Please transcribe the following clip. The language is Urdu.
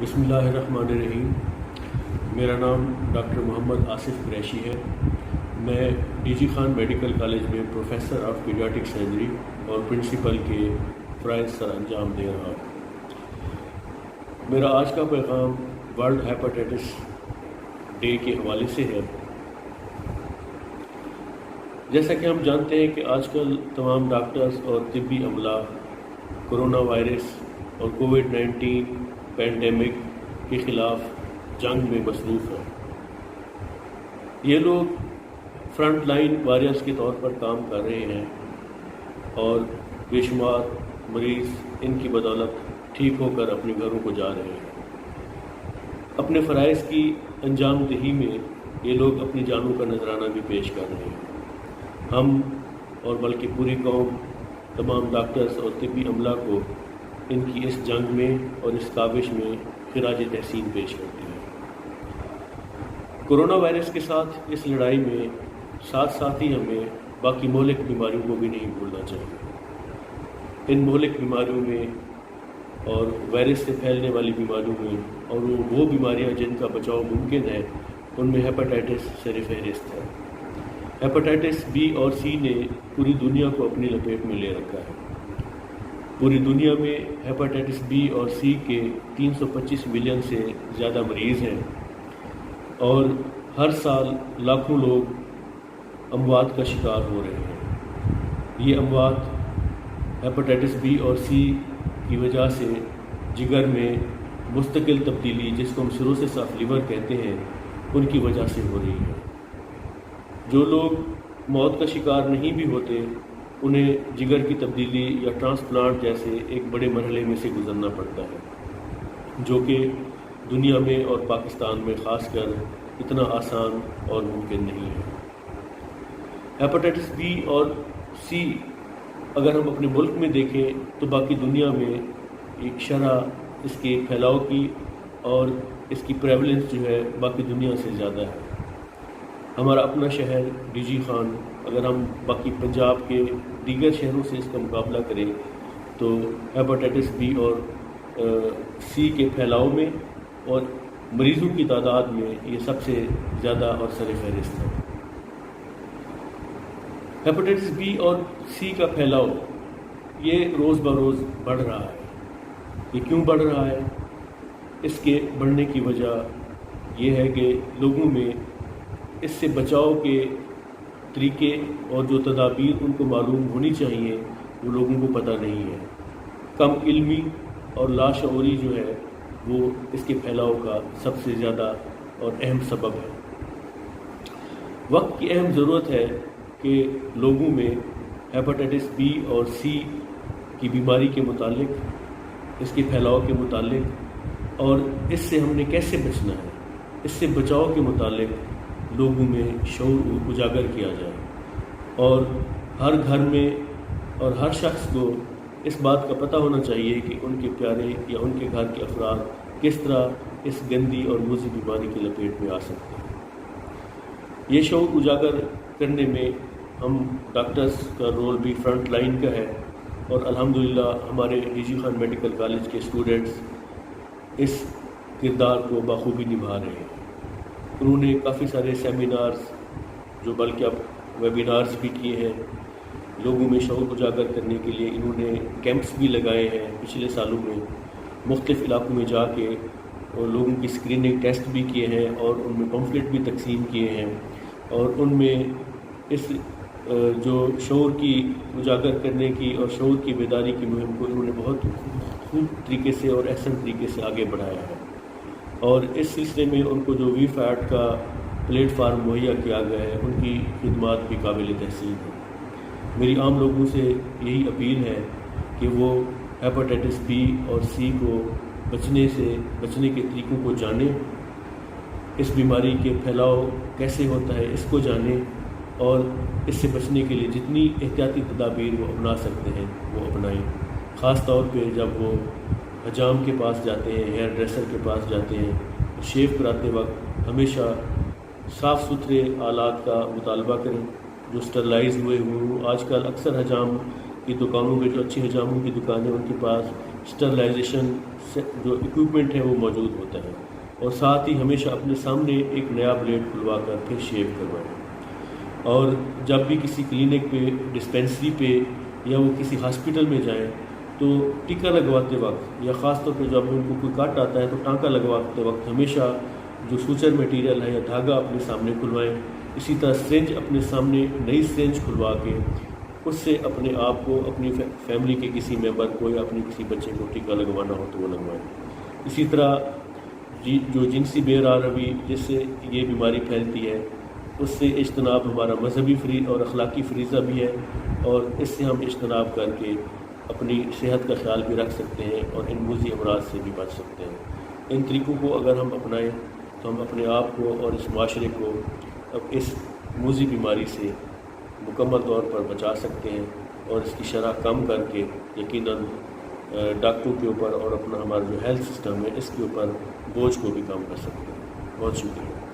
بسم اللہ الرحمن الرحیم۔ میرا نام ڈاکٹر محمد آصف قریشی ہے۔ میں D G Khan medical college میں پروفیسر آف پیڈیاٹک سرجری اور پرنسپل کے فرائض سر انجام دے رہا ہوں۔ میرا آج کا پیغام ورلڈ ہیپاٹائٹس ڈے کے حوالے سے ہے۔ جیسا کہ ہم جانتے ہیں کہ آج کل تمام ڈاکٹرز اور طبی عملہ کرونا وائرس اور کووڈ-19 پینڈیمک کے خلاف جنگ میں مصروف ہیں۔ یہ لوگ فرنٹ لائن وارئرز کے طور پر کام کر رہے ہیں اور بے شمار مریض ان کی بدولت ٹھیک ہو کر اپنے گھروں کو جا رہے ہیں۔ اپنے فرائض کی انجام دہی میں یہ لوگ اپنی جانوں کا نذرانہ بھی پیش کر رہے ہیں۔ ہم اور بلکہ پوری قوم تمام ڈاکٹرز اور طبی عملہ کو ان کی اس جنگ میں اور اس کاوش میں خراج تحسین پیش کرتے ہیں۔ کرونا وائرس کے ساتھ اس لڑائی میں ساتھ ہی ہمیں باقی مہلک بیماریوں کو بھی نہیں بھولنا چاہیے۔ ان مہلک بیماریوں میں اور وائرس سے پھیلنے والی بیماریوں میں اور وہ بیماریاں جن کا بچاؤ ممکن ہے ان میں ہیپاٹائٹس سر فہرست ہے۔ ہیپاٹائٹس بی اور سی نے پوری دنیا کو اپنی لپیٹ میں لے رکھا ہے۔ پوری دنیا میں ہیپاٹائٹس بی اور سی کے 325 ملین سے زیادہ مریض ہیں اور ہر سال لاکھوں لوگ اموات کا شکار ہو رہے ہیں۔ یہ اموات ہیپاٹائٹس بی اور سی کی وجہ سے جگر میں مستقل تبدیلی، جس کو ہم سیروسس آف لیور کہتے ہیں، ان کی وجہ سے ہو رہی ہے۔ جو لوگ موت کا شکار نہیں بھی ہوتے انہیں جگر کی تبدیلی یا ٹرانسپلانٹ جیسے ایک بڑے مرحلے میں سے گزرنا پڑتا ہے، جو کہ دنیا میں اور پاکستان میں خاص کر اتنا آسان اور ممکن نہیں ہے۔ ہیپاٹائٹس بی اور سی اگر ہم اپنے ملک میں دیکھیں تو باقی دنیا میں ایک شرح اس کے پھیلاؤ کی اور اس کی پریولنس جو ہے باقی دنیا سے زیادہ ہے۔ ہمارا اپنا شہر ڈی جی خان اگر ہم باقی پنجاب کے دیگر شہروں سے اس کا مقابلہ کریں تو ہیپاٹائٹس بی اور سی کے پھیلاؤ میں اور مریضوں کی تعداد میں یہ سب سے زیادہ اور سر فہرست ہے۔ ہیپاٹائٹس بی اور سی کا پھیلاؤ یہ روز بروز بڑھ رہا ہے۔ یہ کیوں بڑھ رہا ہے؟ اس کے بڑھنے کی وجہ یہ ہے کہ لوگوں میں اس سے بچاؤ کے طریقے اور جو تدابیر ان کو معلوم ہونی چاہیے وہ لوگوں کو پتہ نہیں ہے۔ کم علمی اور لاشعوری جو ہے وہ اس کے پھیلاؤ کا سب سے زیادہ اور اہم سبب ہے۔ وقت کی اہم ضرورت ہے کہ لوگوں میں ہیپاٹائٹس بی اور سی کی بیماری کے متعلق، اس کے پھیلاؤ کے متعلق اور اس سے ہم نے کیسے بچنا ہے، اس سے بچاؤ کے متعلق لوگوں میں شعور اجاگر کیا جائے اور ہر گھر میں اور ہر شخص کو اس بات کا پتہ ہونا چاہیے کہ ان کے پیارے یا ان کے گھر کے افراد کس طرح اس گندی اور موذی بیماری کی لپیٹ میں آ سکتے ہیں۔ یہ شعور اجاگر کرنے میں ہم ڈاکٹرز کا رول بھی فرنٹ لائن کا ہے اور الحمدللہ ہمارے D G Khan medical college کے اسٹوڈنٹس اس کردار کو بخوبی نبھا رہے ہیں۔ انہوں نے کافی سارے سیمینارز جو بلکہ اب ویبینارز بھی کیے ہیں، لوگوں میں شعور اجاگر کرنے کے لیے انہوں نے کیمپس بھی لگائے ہیں پچھلے سالوں میں، مختلف علاقوں میں جا کے اور لوگوں کی اسکریننگ ٹیسٹ بھی کیے ہیں اور ان میں پمفلٹ بھی تقسیم کیے ہیں اور ان میں اس جو شعور کی اجاگر کرنے کی اور شعور کی بیداری کی مہم کو انہوں نے بہت خوب طریقے سے اور احسن طریقے سے آگے بڑھایا ہے اور اس سلسلے میں ان کو جو وی فیٹ کا پلیٹ فارم مہیا کیا گیا ہے ان کی خدمات بھی قابل تحسین ہیں۔ میری عام لوگوں سے یہی اپیل ہے کہ وہ ہیپاٹائٹس بی اور سی کو بچنے کے طریقوں کو جانیں، اس بیماری کے پھیلاؤ کیسے ہوتا ہے اس کو جانیں اور اس سے بچنے کے لیے جتنی احتیاطی تدابیر وہ اپنا سکتے ہیں وہ اپنائیں، خاص طور پہ جب وہ حجام کے پاس جاتے ہیں، ہیئر ڈریسر کے پاس جاتے ہیں، شیو کراتے وقت ہمیشہ صاف ستھرے آلات کا مطالبہ کریں جو اسٹرلائز ہوئے ہوں۔ آج کل اکثر حجام کی دکانوں میں جو اچھی حجاموں کی دکانیں ان کے پاس اسٹرلائزیشن جو اکوپمنٹ ہے وہ موجود ہوتا ہے، اور ساتھ ہی ہمیشہ اپنے سامنے ایک نیا بلیڈ کھلوا کر پھر شیو کروائیں۔ اور جب بھی کسی کلینک پہ، ڈسپینسری پہ یا وہ کسی ہاسپٹل میں جائیں تو ٹیکا لگواتے وقت یا خاص طور پہ جب ان کو کوئی کٹ آتا ہے تو ٹانکا لگواتے وقت ہمیشہ جو سوچر میٹیریل ہے یا دھاگا اپنے سامنے کھلوائیں۔ اسی طرح سرنج اپنے سامنے نئی سرنج کھلوا کے اس سے اپنے آپ کو، اپنی فیملی کے کسی ممبر کو یا اپنے کسی بچے کو ٹیکا لگوانا ہو تو وہ لگوائیں۔ اسی طرح جو جنسی بے روی جس سے یہ بیماری پھیلتی ہے اس سے اجتناب ہمارا مذہبی اور اخلاقی فریضہ بھی ہے، اور اس سے ہم اجتناب کر کے اپنی صحت کا خیال بھی رکھ سکتے ہیں اور ان موذی امراض سے بھی بچ سکتے ہیں۔ ان طریقوں کو اگر ہم اپنائیں تو ہم اپنے آپ کو اور اس معاشرے کو اب اس موذی بیماری سے مکمل طور پر بچا سکتے ہیں، اور اس کی شرح کم کر کے یقیناً ڈاکٹروں کے اوپر اور اپنا ہمارا جو ہیلتھ سسٹم ہے اس کے اوپر بوجھ کو بھی کم کر سکتے ہیں۔ بہت شکریہ۔